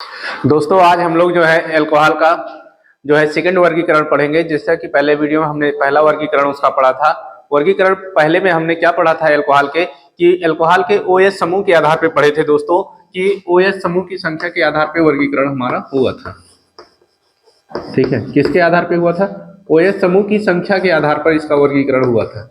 दोस्तों आज हम लोग जो है अल्कोहल का जो है सेकंड वर्गीकरण पढ़ेंगे। जैसा कि पहले वीडियो में हमने पहला वर्गीकरण उसका पढ़ा था। वर्गीकरण पहले में हमने क्या पढ़ा था अल्कोहल के, कि अल्कोहल के ओएच समूह के आधार पे पढ़े थे दोस्तों, कि ओएच समूह की संख्या के आधार पे वर्गीकरण हमारा हुआ था। ठीक है, किसके आधार पे हुआ था? ओएच समूह की संख्या के आधार पर इसका वर्गीकरण हुआ था।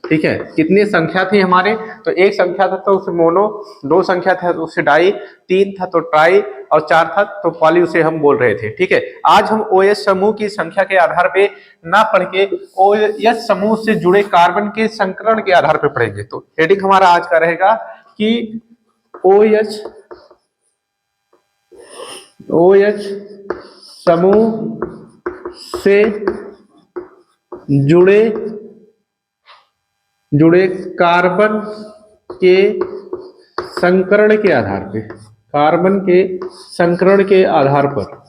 ठीक है, कितनी संख्या थी हमारे? तो एक संख्या था तो उसे मोनो, दो संख्या था तो उसे डाई, तीन था तो ट्राई और चार था तो पॉली, उसे हम बोल रहे थे। ठीक है, आज हम ओएच समूह की संख्या के आधार पे ना पढ़ के ओएच समूह से जुड़े कार्बन के संकरण के आधार पे पढ़ेंगे। तो हेडिंग हमारा आज का रहेगा कि ओएच समूह से जुड़े कार्बन के संकरण के आधार पे, कार्बन के संकरण के आधार पर,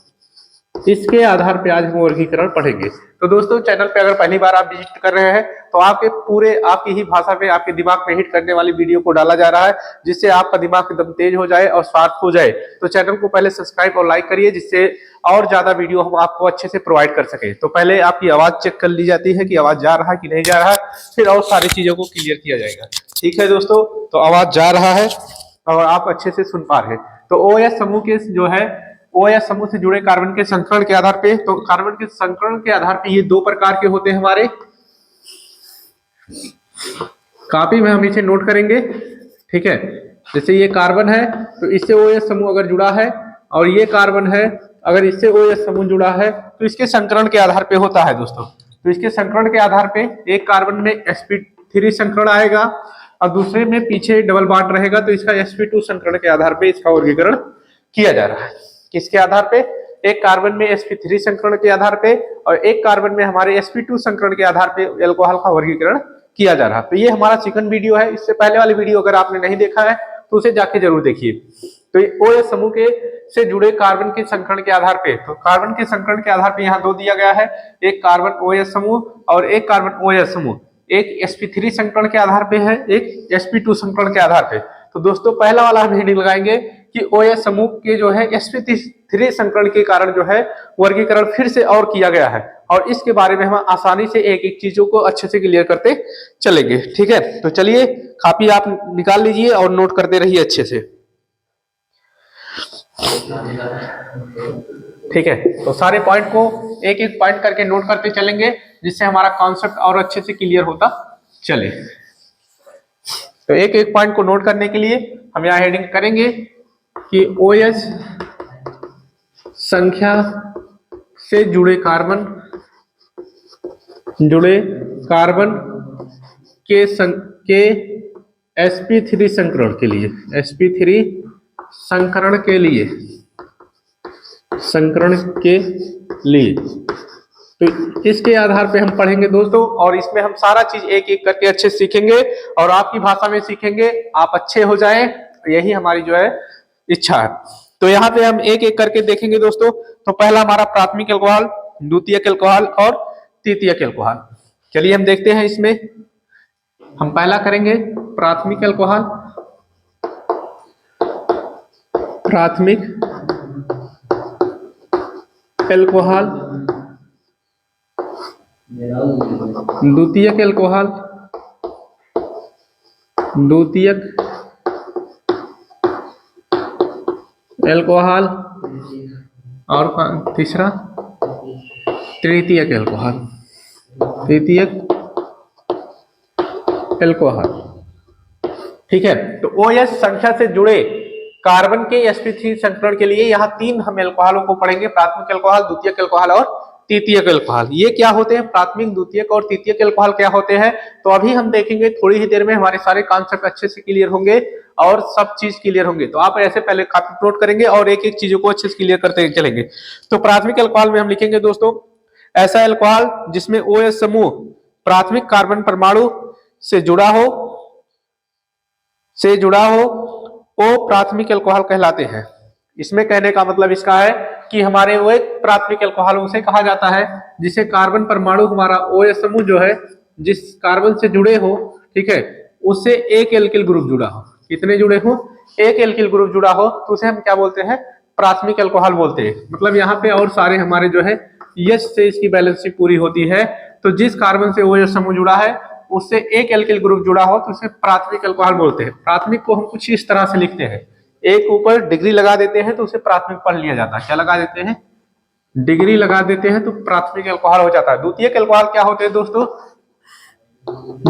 इसके आधार पे आज हम वर्गीकरण पढ़ेंगे। तो दोस्तों चैनल पे अगर पहली बार आप विजिट कर रहे हैं तो आपकी ही भाषा पे, आपके दिमाग में हिट करने वाली वीडियो को डाला जा रहा है, जिससे आपका दिमाग एकदम तेज हो जाए और शार्प हो जाए। तो चैनल को पहले सब्सक्राइब और लाइक करिए, जिससे और ज्यादा वीडियो हम आपको अच्छे से प्रोवाइड कर सके। तो पहले आपकी आवाज चेक कर ली जाती है कि आवाज जा रहा है कि नहीं जा रहा है, फिर और सारी चीजों को क्लियर किया जाएगा। ठीक है दोस्तों, तो आवाज जा रहा है और आप अच्छे से सुन पा रहे हैं। तो ओएच समूह के जो है ओएच समूह से जुड़े कार्बन के संकरण के आधार पे, तो कार्बन के संकरण के आधार पे ये दो प्रकार के होते हैं हमारे। कॉपी में हम इसे नोट करेंगे। ठीक है, जैसे ये कार्बन है तो इससे ओएच समूह अगर जुड़ा है, और ये कार्बन है अगर इससे OH समूह जुड़ा है, तो इसके संकरण के आधार पे होता है दोस्तों। तो इसके संकरण के आधार पे एक कार्बन में sp3 संकरण आएगा और दूसरे में पीछे डबल बॉन्ड रहेगा, तो इसका sp2 संकरण के आधार पे इसका वर्गीकरण किया जा रहा है। किसके आधार पे? एक कार्बन में sp3 संकरण के आधार पे और एक कार्बन में हमारे sp2 संकरण के आधार पे अल्कोहल का वर्गीकरण किया जा रहा है। तो ये हमारा सेकंड वीडियो है। इससे पहले वाली वीडियो अगर आपने नहीं देखा है तो उसे जाके जरूर देखिए। तो OH समूह के से जुड़े कार्बन के संकरण के आधार पे, तो कार्बन के संकरण के आधार पे यहाँ दो दिया गया है, एक कार्बन OH समूह और एक कार्बन OH समूह। एक sp3 संकरण के आधार पे है, एक sp2 संकरण के आधार पे। तो दोस्तों पहला वाला हम हेडिंग लगाएंगे कि OH समूह के जो है sp3 संकरण के कारण जो है वर्गीकरण फिर से और किया गया है, और इसके बारे में हम आसानी से एक एक चीजों को अच्छे से क्लियर करते चलेंगे। ठीक है, तो चलिए कॉपी आप निकाल लीजिए और नोट करते रहिए अच्छे से। ठीक है, तो सारे पॉइंट को एक एक पॉइंट करके नोट करते चलेंगे, जिससे हमारा कॉन्सेप्ट और अच्छे से क्लियर होता चले। तो एक एक पॉइंट को नोट करने के लिए हम यहाँ हेडिंग करेंगे कि OH संख्या से जुड़े कार्बन के sp3 संकरण के लिए, sp3 संकरण के लिए, तो इसके आधार पे हम पढ़ेंगे दोस्तों, और इसमें हम सारा चीज एक एक करके अच्छे से सीखेंगे और आपकी भाषा में सीखेंगे, आप अच्छे हो जाएं, यही हमारी जो है इच्छा है। तो यहाँ पे हम एक एक करके देखेंगे दोस्तों। तो पहला हमारा प्राथमिक अल्कोहल, द्वितीयक अल्कोहल और तृतीयक अल्कोहल। चलिए हम देखते हैं। इसमें हम पहला करेंगे प्राथमिक अल्कोहल। प्राथमिक अल्कोहल, द्वितीयक अल्कोहल, और तीसरा तृतीयक अल्कोहल। ठीक है, तो OH संख्या से जुड़े कार्बन के sp3 संकरण के लिए यहाँ तीन हम अल्कोहलों को पढ़ेंगे, प्राथमिक अल्कोहल, द्वितीयक अल्कोहल और तृतीयक अल्कोहल। ये क्या होते हैं? प्राथमिक, द्वितीयक और तृतीयक अल्कोहल क्या होते हैं, तो अभी हम देखेंगे। थोड़ी ही देर में हमारे सारे कॉन्सेप्ट अच्छे से क्लियर होंगे और सब चीज क्लियर होंगे। तो आप ऐसे पहले काफी नोट करेंगे और एक एक चीजों को अच्छे से क्लियर करते चलेंगे। तो प्राथमिक अल्कोहल में हम लिखेंगे दोस्तों, ऐसा अल्कोहल जिसमें OH समूह प्राथमिक कार्बन परमाणु से जुड़ा हो वो प्राथमिक अल्कोहल कहलाते हैं। इसमें कहने का मतलब इसका है कि हमारे वो एक प्राथमिक अल्कोहल उसे कहा जाता है जिसे कार्बन परमाणु हमारा OH समूह जो है जिस कार्बन से जुड़े हो, ठीक है, उससे एक एल्किल ग्रुप जुड़ा हो। कितने जुड़े हो? एक एल्किल ग्रुप जुड़ा हो, तो उसे हम क्या बोलते हैं? प्राथमिक अल्कोहल बोलते हैं। मतलब यहाँ पे और सारे हमारे जो है यस से इसकी बैलेंसिंग पूरी होती है। तो जिस कार्बन से OH समूह जुड़ा है उससे एक एल्किल ग्रुप जुड़ा हो तो उसे प्राथमिक अल्कोहल बोलते हैं। प्राथमिक को हम कुछ इस तरह से लिखते हैं, एक ऊपर डिग्री लगा देते हैं तो उसे प्राथमिक पढ़ लिया जाता है। क्या लगा देते हैं? डिग्री लगा देते हैं तो प्राथमिक अल्कोहल हो जाता है। द्वितीयक अल्कोहल क्या होते हैं दोस्तों?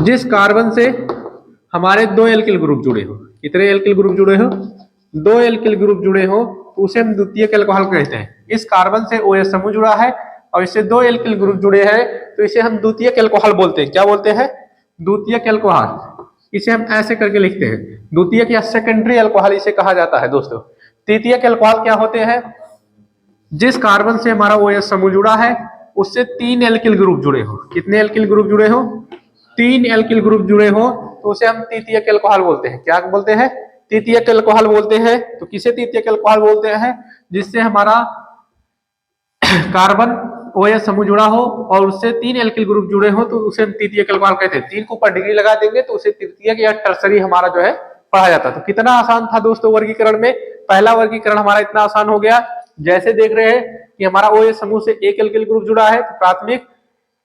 जिस कार्बन से हमारे 2 एल्किल ग्रुप जुड़े हो। कितने एल्किल ग्रुप जुड़े हो? 2 एल्किल ग्रुप जुड़े हो तो उसे हम द्वितीयक अल्कोहल कहते हैं। इस कार्बन से OH समूह जुड़ा है और इससे 2 एल्किल ग्रुप जुड़े हैं तो इसे हम द्वितीयक अल्कोहल बोलते हैं। क्या बोलते हैं? द्वितीयक अल्कोहल। इसे हम ऐसे करके लिखते हैं, द्वितीयक या सेकेंडरी अल्कोहल इसे कहा जाता है दोस्तों। तृतीयक अल्कोहल क्या होते हैं? जिस कार्बन से हमारा OH समूह जुड़ा है उससे 3 एल्किल ग्रुप जुड़े हो। कितने एल्किल ग्रुप जुड़े हो? 3 एल्किल ग्रुप जुड़े हो तो उसे हम तृतीयक अल्कोहल बोलते हैं। क्या बोलते हैं? तृतीयक अल्कोहल बोलते हैं। तो किसे तृतीयक अल्कोहल बोलते हैं? जिससे हमारा कार्बन OH समूह जुड़ा हो और उससे 3 एल्किल ग्रुप जुड़े हो तो उसे हम तृतीयक अल्कोहल कहते हैं। 3 को ऊपर डिग्री लगा देंगे तो उसे तृतीयक या टर्सरी हमारा जो है पढ़ा जाता है। तो कितना आसान था दोस्तों वर्गीकरण में। पहला वर्गीकरण हमारा इतना आसान हो गया। जैसे देख रहे हैं कि हमारा OH समूह से एक एल्किल ग्रुप जुड़ा है तो प्राथमिक,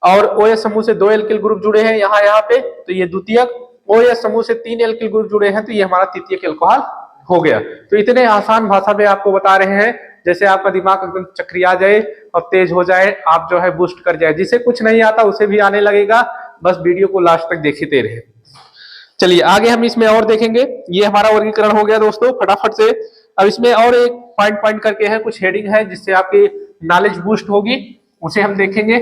और OH समूह से 2 एल्किल ग्रुप जुड़े हैं यहाँ पे तो ये द्वितीयक, OH समूह से 3 एल्किल ग्रुप जुड़े हैं तो ये हमारा तृतीयक अल्कोहल हो गया। तो इतने आसान भाषा में आपको बता रहे हैं जैसे आपका दिमाग एकदम चक्रिया जाए और तेज हो जाए, आप जो है बूस्ट कर जाए। जिसे कुछ नहीं आता उसे भी आने लगेगा। बस वीडियो को लास्ट तक देखते रहे। चलिए आगे हम इसमें और देखेंगे। ये हमारा वर्गीकरण हो गया दोस्तों फटाफट से। अब इसमें और एक पॉइंट करके है, कुछ हेडिंग है जिससे आपकी नॉलेज बूस्ट होगी, उसे हम देखेंगे।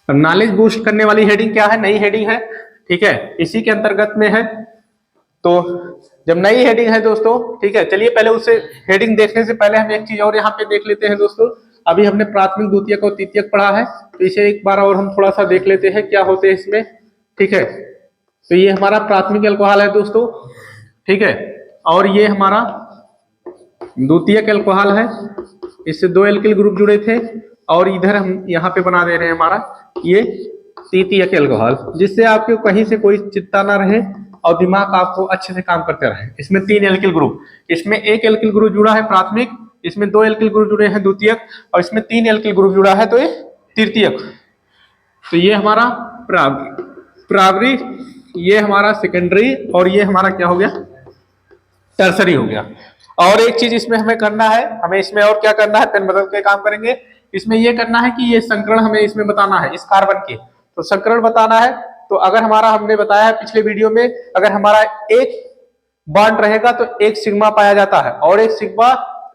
नॉलेज बूस्ट करने वाली हेडिंग क्या है? नई हेडिंग है, ठीक है, इसी के अंतर्गत में है। तो जब नई हेडिंग है दोस्तों, ठीक है, चलिए पहले उसे हेडिंग देखने से पहले हम एक चीज और यहाँ पे देख लेते हैं दोस्तों। अभी हमने प्राथमिक, द्वितीयक और तृतीयक पढ़ा है तो इसे एक बार और हम थोड़ा सा देख लेते हैं क्या होते हैं इसमें, ठीक है। तो ये हमारा प्राथमिक अल्कोहल है दोस्तों, ठीक है, और ये हमारा द्वितीयक अल्कोहल है। इससे 2 एल्किल ग्रुप जुड़े थे और इधर हम यहाँ पे बना दे रहे हैं हमारा ये तृतीयक अल्कोहल, जिससे आपको कहीं से कोई चिंता ना रहे और दिमाग आपको अच्छे से काम करते रहे। इसमें 3 एल्किल ग्रुप, इसमें 1 एल्किल ग्रुप जुड़ा है प्राथमिक, इसमें 2 एल्किल ग्रुप जुड़े हैं द्वितीयक और इसमें 3 एल्किल ग्रुप जुड़ा है तो ये तृतीयक। तो ये हमारा प्राइमरी, ये हमारा सेकेंडरी और ये हमारा क्या हो गया? टर्सरी हो गया। और एक चीज इसमें हमें करना है, हमें इसमें और क्या करना है, पेन बदल के काम करेंगे। इसमें ये करना है कि ये संकरण हमें इसमें बताना है, इस कार्बन के तो संकरण बताना है। तो अगर हमारा, हमने बताया है पिछले वीडियो में, अगर हमारा एक बॉन्ड रहेगा तो एक सिग्मा पाया जाता है, और एक सिग्मा,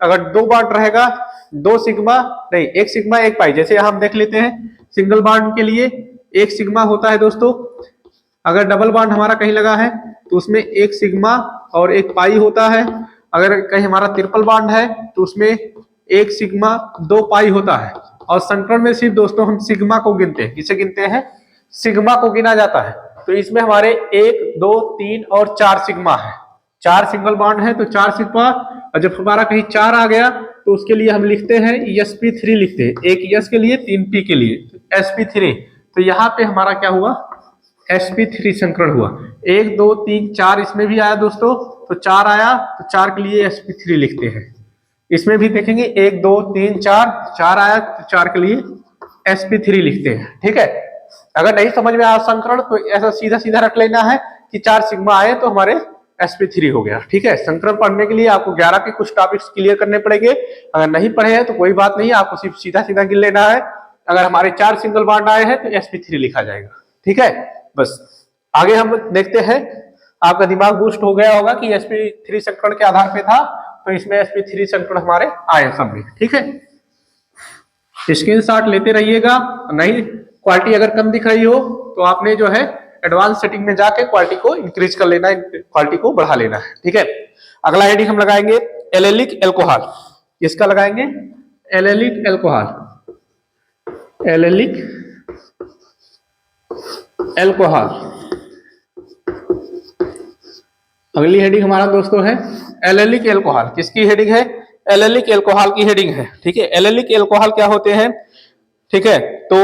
अगर 2 बॉन्ड रहेगा 2 सिग्मा, नहीं 1 सिग्मा 1 पाई। जैसे हम देख लेते हैं सिंगल बॉन्ड के लिए 1 सिग्मा होता है दोस्तों। अगर डबल बॉन्ड हमारा कहीं लगा है तो उसमें 1 सिग्मा और 1 पाई होता है। अगर कहीं हमारा ट्रिपल बॉन्ड है तो उसमें 1 सिग्मा 2 पाई होता है। और संकरण में सिर्फ दोस्तों हम सिग्मा को गिनते हैं। किसे गिनते हैं? सिग्मा को गिना जाता है। तो इसमें हमारे 1, 2, 3 और 4 सिग्मा है। 4 सिंगल बॉन्ड है तो 4 सिग्मा, और जब हमारा कहीं 4 आ गया तो उसके लिए हम लिखते हैं sp3 लिखते हैं, 1 s के लिए 3 p के लिए sp3। तो यहाँ पे हमारा क्या हुआ? sp3 संकरण हुआ। 1, 2, 3, 4 इसमें भी आया दोस्तों, तो 4 आया तो 4 के लिए sp3 लिखते हैं। इसमें भी देखेंगे 1, 2, 3, 4 आया तो 4 के लिए sp3 लिखते हैं, ठीक है। अगर नहीं समझ में आया संकरण तो ऐसा सीधा सीधा रख लेना है कि 4 सिग्मा आए तो हमारे sp3 हो गया, ठीक है। संकरण पढ़ने के लिए आपको 11 के कुछ टॉपिक्स क्लियर करने पड़ेंगे। अगर नहीं पढ़े हैं तो कोई बात नहीं, आपको सिर्फ सीधा सीधा गिन लेना है। अगर हमारे 4 सिंगल बॉन्ड आए हैं तो sp3 लिखा जाएगा, ठीक है। बस आगे हम देखते हैं। आपका दिमाग बूस्ट हो गया होगा कि sp3 संकरण के आधार पे था, तो इसमें sp3 संकरण हमारे आए सब में, ठीक है। स्क्रीनशॉट लेते रहिएगा। नहीं, क्वालिटी अगर कम दिख रही हो तो आपने जो है एडवांस सेटिंग में जाके क्वालिटी को इंक्रीज कर लेना है, क्वालिटी को बढ़ा लेना है, ठीक है। अगला हेडिंग हम लगाएंगे एलेलिक अल्कोहल। किसका लगाएंगे? Allylic alcohol. Allylic alcohol. अगली हेडिंग हमारा दोस्तों है एलेलिक अल्कोहल। किसकी हेडिंग है? एलेलिक अल्कोहल की हेडिंग है, ठीक है। एलेलिक अल्कोहल क्या होते हैं, ठीक है। तो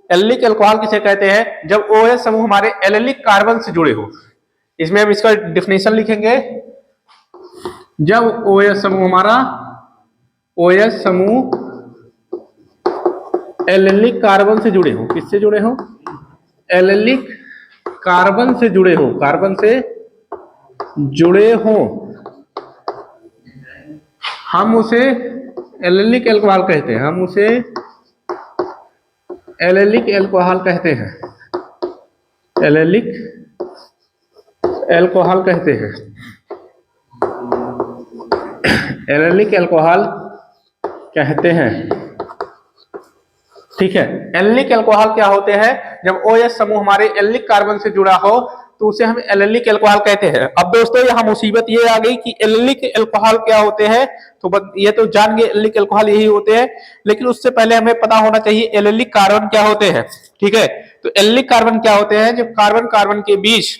एल्लिक अल्कोहल किसे कहते हैं? जब OH समूह हमारे एल्लिक कार्बन से जुड़े हो। इसमें हम इसका डिफिनेशन लिखेंगे। जब OH समूह हमारा OH समूह एल्लिक कार्बन से जुड़े हो, किससे जुड़े हो? एल्लिक कार्बन से जुड़े हो, कार्बन से जुड़े हो, हम उसे एल्लिक अल्कोहल कहते हैं। हम उसे एल्लिक अल्कोहल कहते हैं। एल्लिक अल्कोहल कहते हैं। एल्लिक अल्कोहल कहते हैं। ठीक है, एल्लिक अल्कोहल क्या होते हैं? जब OH समूह हमारे एल्लिक कार्बन से जुड़ा हो तो उसे हम एल्लिक अल्कोहल कहते हैं। अब दोस्तों यहाँ मुसीबत ये आ गई कि एल्लिक अल्कोहल क्या होते हैं, तो ये तो जान गए एल्लिक अल्कोहल यही होते हैं, लेकिन उससे पहले हमें पता होना चाहिए एल्लिक कार्बन क्या होते हैं। ठीक है, तो एल्लिक कार्बन क्या होते हैं? जब कार्बन कार्बन के बीच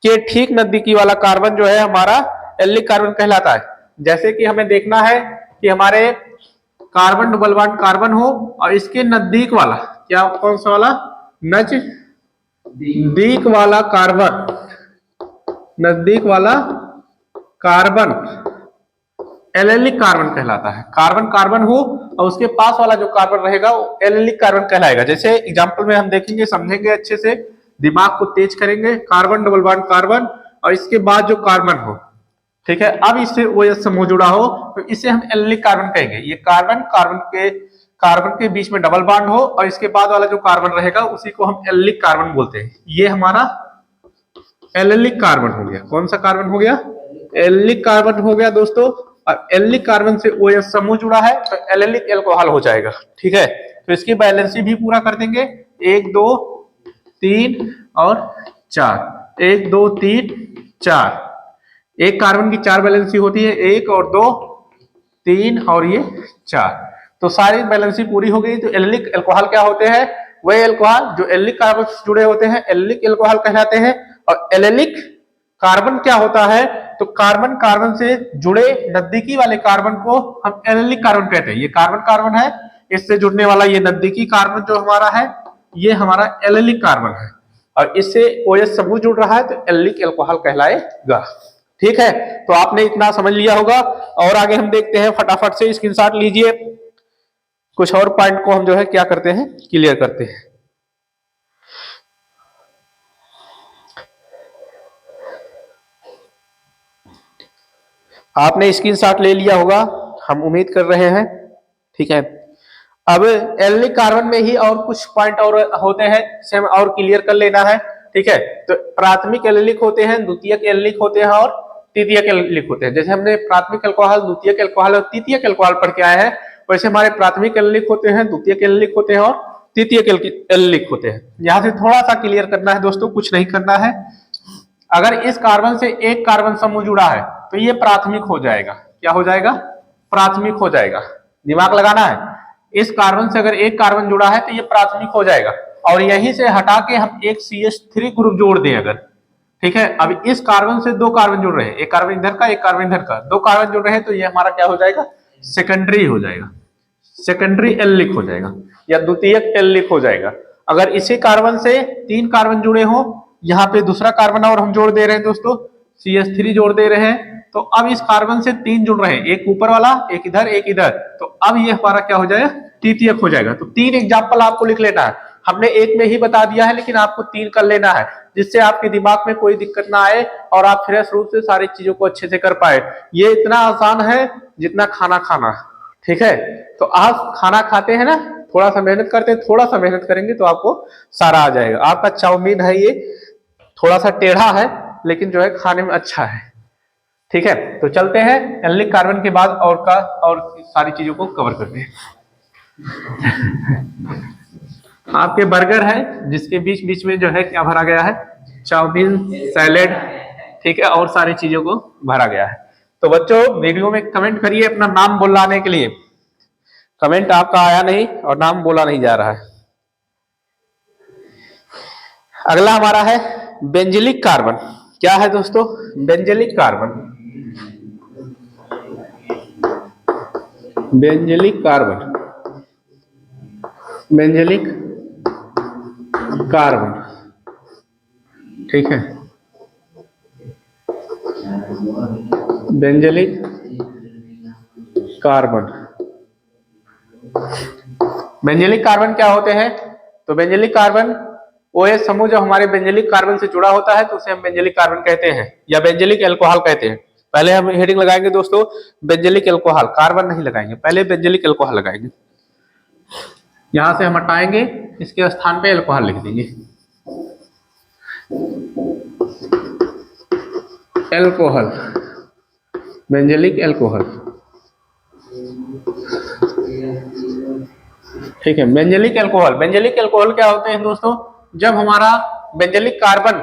के ठीक नजदीकी वाला कार्बन जो है हमारा एल्लिक कार्बन कहलाता है। जैसे कि हमें देखना है कि हमारे कार्बन डबल बॉन्ड कार्बन हो और इसके नजदीक वाला क्या, कौन सा वाला? नजदीक वाला कार्बन, नजदीक वाला कार्बन एल्लिक कार्बन कहलाता है। कार्बन कार्बन हो और उसके पास वाला जो कार्बन रहेगा वो एल्लिक कार्बन कहलाएगा। जैसे एग्जांपल में हम देखेंगे, समझेंगे अच्छे से, दिमाग को तेज करेंगे। कार्बन डबल बॉन्ड कार्बन और इसके बाद जो कार्बन हो, ठीक है, अब इससे OH समूह जुड़ा हो तो इसे हम एल्लिक कार्बन कहेंगे। ये कार्बन कार्बन के बीच में डबल बॉन्ड हो और इसके बाद वाला जो कार्बन रहेगा उसी को हम एल्लिक कार्बन बोलते हैं। ये हमारा एल्लिक कार्बन हो गया। कौन सा कार्बन हो गया? एल्लिक कार्बन हो गया दोस्तों। और एल्लिक कार्बन से OH समूह जुड़ा है तो एल्लिक अल्कोहल हो जाएगा। ठीक है, तो इसकी बैलेंसी भी पूरा कर देंगे। 1 2 3 और 4, 1 2 3 4। एक कार्बन की 4 बैलेंसी होती है, 1 और 2 3 और ये 4, तो सारी बैलेंसी पूरी हो गई। तो एल्लिक अल्कोहल क्या होते हैं? वही अल्कोहल जो एल्लिक कार्बन से जुड़े होते हैं एल्लिक अल्कोहल कहलाते हैं। और एल्लिक कार्बन क्या होता है? तो कार्बन कार्बन से जुड़े नजदीकी वाले कार्बन को हम एल्लिक कार्बन कहते हैं। ये कार्बन कार्बन है, इससे जुड़ने वाला ये नजदीकी कार्बन जो हमारा है ये हमारा एल्लिक कार्बन है और इससे OH समूह जुड़ रहा है तो एल्लिक अल्कोहल कहलाएगा। ठीक है, तो आपने इतना समझ लिया होगा। और आगे हम देखते हैं, फटाफट से स्क्रीनशॉट लीजिए। कुछ और पॉइंट को हम जो है क्या करते हैं, क्लियर करते हैं। आपने स्क्रीनशॉट ले लिया होगा, हम उम्मीद कर रहे हैं। ठीक है, अब एल्लिक कार्बन में ही और कुछ पॉइंट और होते हैं, इसे हम और क्लियर कर लेना है। ठीक है, तो प्राथमिक एल्लिक होते हैं, द्वितीयक एल्लिक होते हैं और तृतीयक एल्लिक होते हैं। जैसे हमने प्राथमिक अल्कोहल, द्वितीयक अल्कोहल और तृतीयक अल्कोहल पढ़ के आए हैं, वैसे हमारे प्राथमिक एल्लिक होते हैं, द्वितीयक एल्लिक होते हैं और तृतीयक एल्लिक होते हैं। यहाँ से थोड़ा सा क्लियर करना है दोस्तों, कुछ नहीं करना है। अगर इस कार्बन से एक कार्बन समूह जुड़ा है तो ये प्राथमिक हो जाएगा। क्या हो जाएगा? प्राथमिक हो जाएगा। दिमाग लगाना है, इस कार्बन से अगर एक कार्बन जुड़ा है तो ये प्राथमिक हो जाएगा। और यहीं से हटा के हम एक CH3 ग्रुप जोड़ दें अगर, ठीक है, अब इस कार्बन से 2 कार्बन जुड़ रहे हैं, एक कार्बन इधर का एक कार्बन इधर का, 2 कार्बन जुड़ रहे हैं, तो ये हमारा क्या हो जाएगा? सेकेंडरी हो जाएगा, सेकेंडरी एल्लिक हो जाएगा या द्वितीयक एल्लिक हो जाएगा। अगर इसी कार्बन से 3 कार्बन जुड़े हो, यहाँ पे दूसरा कार्बन और हम जोड़ दे रहे हैं दोस्तों, CH3 जोड़ दे रहे हैं, तो अब इस कार्बन से 3 जुड़ रहे हैं, एक ऊपर वाला, एक इधर एक इधर, तो अब ये हमारा क्या हो जाएगा? तृतीयक हो जाएगा। तो 3 एग्जाम्पल आपको लिख लेना है। हमने एक में ही बता दिया है लेकिन आपको 3 कर लेना है, जिससे आपके दिमाग में कोई दिक्कत ना आए और आप फ्रेश रूप से सारी चीजों को अच्छे से कर पाए। ये इतना आसान है जितना खाना खाना। ठीक है, तो आप खाना खाते हैं ना, थोड़ा सा मेहनत करते हैं, थोड़ा सा मेहनत करेंगे तो आपको सारा आ जाएगा। आपका चाउमीन है, ये थोड़ा सा टेढ़ा है लेकिन जो है खाने में अच्छा है। ठीक है, तो चलते हैं एल्लिक कार्बन के बाद और सारी चीजों को कवर करते हैं। आपके बर्गर है जिसके बीच बीच में जो है क्या भरा गया है? चाउमीन, सैलेड, ठीक है, और सारी चीजों को भरा गया है। तो बच्चों वीडियो में कमेंट करिए अपना नाम बुलाने के लिए। कमेंट आपका आया नहीं और नाम बोला नहीं जा रहा है। अगला हमारा है बेंजिलिक कार्बन। क्या है दोस्तों? Benzylic carbon. Benzylic carbon, benzylic carbon, ठीक है, बेंजलिक कार्बन। बेंजलिक कार्बन क्या होते हैं? तो बेंजलिक कार्बन OH समूह जब हमारे बेंजलिक कार्बन से जुड़ा होता है तो उसे हम बेंजलिक कार्बन कहते हैं या बेंजलिक एल्कोहल कहते हैं। पहले हम हेडिंग लगाएंगे दोस्तों बेंजलिक एल्कोहल, कार्बन नहीं लगाएंगे, पहले बेंजलिक एल्कोहल लगाएंगे। यहां से हम हटाएंगे, इसके स्थान पे एल्कोहल लिख देंगे, एल्कोहल, बेंजलिक एल्कोहल, ठीक है। बेंजलिक एल्कोहल, बेंजलिक एल्कोहल क्या होते हैं दोस्तों? जब हमारा बेंजलिक कार्बन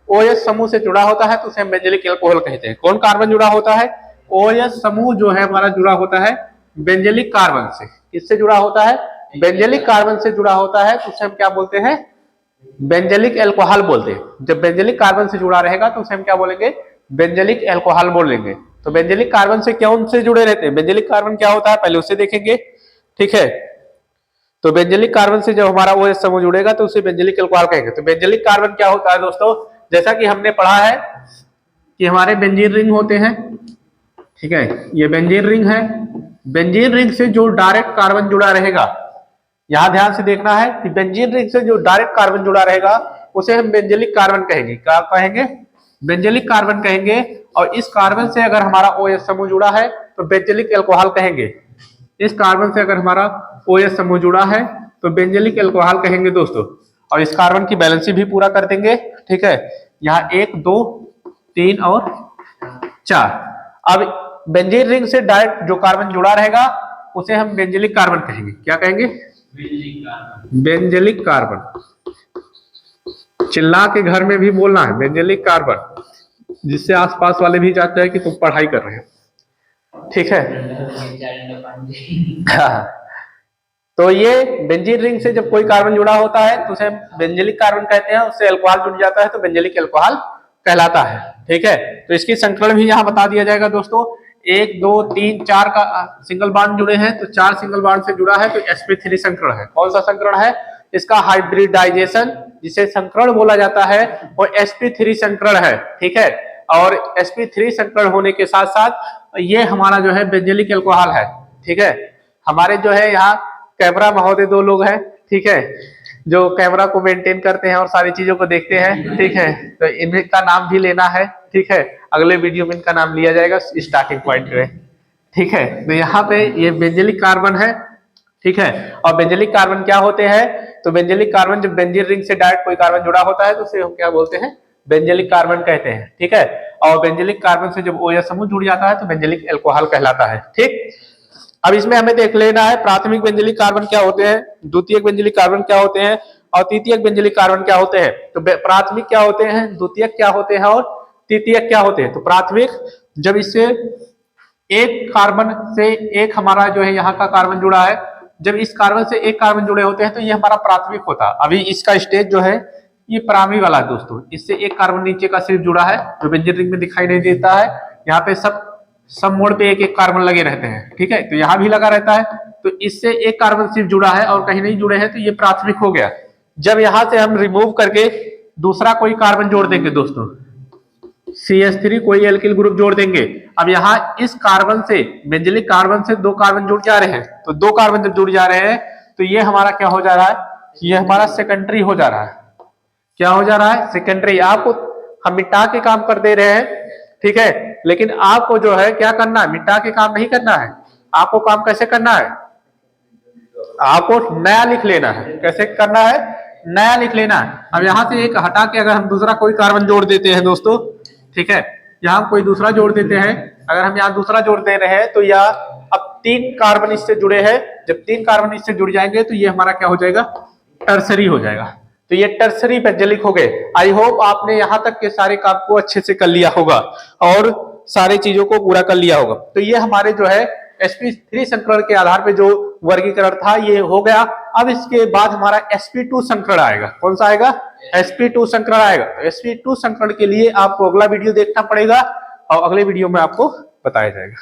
OH समूह से जुड़ा होता है तो उसे हम बेंजलिक एल्कोहल कहते हैं। कौन कार्बन जुड़ा होता है? OH समूह जो है हमारा जुड़ा होता है बेंजलिक कार्बन से। किससे जुड़ा होता है? बेंजलिक कार्बन से जुड़ा होता है तो उसे हम क्या बोलते हैं? बेंजलिक एल्कोहल बोलते हैं। जब बेंजलिक कार्बन से जुड़ा रहेगा तो उसे हम क्या बोलेंगे? बेंजलिक एल्कोहल बोलेंगे। तो बेंजलिक कार्बन से कौन से जुड़े रहते हैं? बेंजलिक कार्बन क्या होता है पहले उसे देखेंगे, ठीक है। तो बेंजलिक कार्बन से जब हमारा OH समूह जुड़ेगा तो उसे बेंजलिक एल्कोहल कहेंगे। तो बेंजलिक कार्बन क्या होता है दोस्तों? जैसा कि हमने पढ़ा है कि हमारे बेंजीन रिंग होते हैं, ठीक है, ये बेंजीन रिंग है। बेंजीन रिंग से जो डायरेक्ट कार्बन जुड़ा रहेगा, यहां ध्यान से देखना है कि बेंजीन रिंग से जो डायरेक्ट कार्बन जुड़ा रहेगा उसे हम बेंजलिक कार्बन कहेंगे। क्या कहेंगे? बेंजलिक कार्बन कहेंगे। और इस कार्बन से अगर हमारा OH समूह जुड़ा है तो बेंजलिक एल्कोहल कहेंगे। इस कार्बन से अगर हमारा OH समूह जुड़ा है तो बेंजलिक एल्कोहल कहेंगे दोस्तों। और इस कार्बन की बैलेंसी भी पूरा कर देंगे, ठीक है। यहाँ 1 2 3 और 4। अब बेंजीन रिंग से डायरेक्ट जो कार्बन जुड़ा रहेगा उसे हम बेंजलिक कार्बन कहेंगे। क्या कहेंगे? बेंजलिक कार्बन। चिल्ला के घर में भी बोलना है बेंजलिक कार्बन, जिससे आसपास वाले भी जानते हैं कि तुम पढ़ाई कर रहे हो, ठीक है। तो ये बेंजीन रिंग से जब कोई कार्बन जुड़ा होता है तो उसे बेंजलिक कार्बन कहते हैं। उससे एल्कोहल जुड़ जाता है तो बेंजलिक एल्कोहल कहलाता है, ठीक है। तो इसकी संकरण भी यहाँ बता दिया जाएगा दोस्तों। 1 2 3 4 का सिंगल बॉन्ड जुड़े हैं तो 4 सिंगल बॉन्ड से जुड़ा है तो sp3 संकरण है। कौन सा संकरण है? इसका हाइब्रिडाइजेशन, जिसे संकरण बोला जाता है, वो sp3 संकरण है, ठीक है। और sp3 संकरण होने के साथ साथ ये हमारा जो है बेंजलिक एल्कोहल है, ठीक है। हमारे जो है यहाँ कैमरा महोदय 2 लोग हैं, ठीक है, जो कैमरा को मेंटेन करते हैं और सारी चीजों को देखते हैं, ठीक है। तो इनका नाम भी लेना है, ठीक है। अगले वीडियो में इनका नाम लिया जाएगा स्टार्टिंग पॉइंट में, ठीक है। तो यहाँ पे ये बेंजलिक कार्बन है, ठीक है। और बेंजलिक कार्बन क्या होते हैं? तो बेंजलिक कार्बन जब बेंजीन रिंग से डायरेक्ट कोई कार्बन जुड़ा होता है तो उसे हम क्या बोलते हैं? बेंजलिक कार्बन कहते हैं, ठीक है। और बेंजलिक कार्बन से जब OH समूह जुड़ जाता है तो बेंजलिक एल्कोहल कहलाता है, ठीक। अब इसमें हमें देख लेना है प्राथमिक बेंजलिक कार्बन क्या होते हैं, द्वितीयक बेंजलिक कार्बन क्या होते हैं और तृतीयक बेंजलिक कार्बन क्या होते हैं। तो प्राथमिक क्या होते हैं, द्वितीयक क्या होते हैं और तृतीयक क्या होते हैं। तो प्राथमिक जब इससे एक कार्बन से एक हमारा जो है यहाँ का कार्बन जुड़ा है, जब इस कार्बन से एक कार्बन जुड़े होते हैं तो ये हमारा प्राथमिक होता है। अभी इसका स्टेज जो है ये प्राइमरी वाला है दोस्तों। इससे एक कार्बन नीचे का सिर्फ जुड़ा है जो बेंजीन रिंग में दिखाई नहीं देता है। यहाँ पे सब मोड़ पे एक एक कार्बन लगे रहते हैं, ठीक है। तो यहाँ भी लगा रहता है। तो इससे एक कार्बन सिर्फ जुड़ा है और कहीं नहीं जुड़े हैं तो ये प्राथमिक हो गया। जब यहाँ से हम रिमूव करके दूसरा कोई कार्बन जोड़ देंगे दोस्तों, CH3 कोई एल्किल ग्रुप जोड़ देंगे। अब यहाँ इस कार्बन से बेंजलिक कार्बन से 2 कार्बन जुड़ जा रहे हैं। तो 2 कार्बन जब जुड़ जा रहे हैं तो ये हमारा क्या हो जा रहा है? ये हमारा सेकेंडरी हो जा रहा है। क्या हो जा रहा है? सेकेंडरी। आपको हम मिटा के काम कर दे रहे हैं, ठीक है, लेकिन आपको जो है क्या करना है? मिटा के काम नहीं करना है। आपको काम कैसे करना है? आपको नया लिख लेना है। कैसे करना है? नया लिख लेना है। अब यहां से एक हटा के अगर हम दूसरा कोई कार्बन जोड़ देते हैं दोस्तों, ठीक है, यहाँ कोई दूसरा जोड़ देते हैं। अगर हम यहाँ दूसरा जोड़ दे रहे हैं तो यह अब 3 कार्बन इससे जुड़े हैं। जब 3 कार्बन इससे जुड़ जाएंगे तो ये हमारा क्या हो जाएगा? टर्सरी हो जाएगा। तो ये टर्सरी बेंजलिक हो गए। आई होप आपने यहाँ तक के सारे काम को अच्छे से कर लिया होगा और सारी चीजों को पूरा कर लिया होगा। तो ये हमारे जो है sp3 संकरण के आधार पे जो वर्गीकरण था ये हो गया। अब इसके बाद हमारा sp2 संकरण आएगा। कौन सा आएगा? sp2 संकरण आएगा। तो sp2 संकरण के लिए आपको अगला वीडियो देखना पड़ेगा और अगले वीडियो में आपको बताया जाएगा।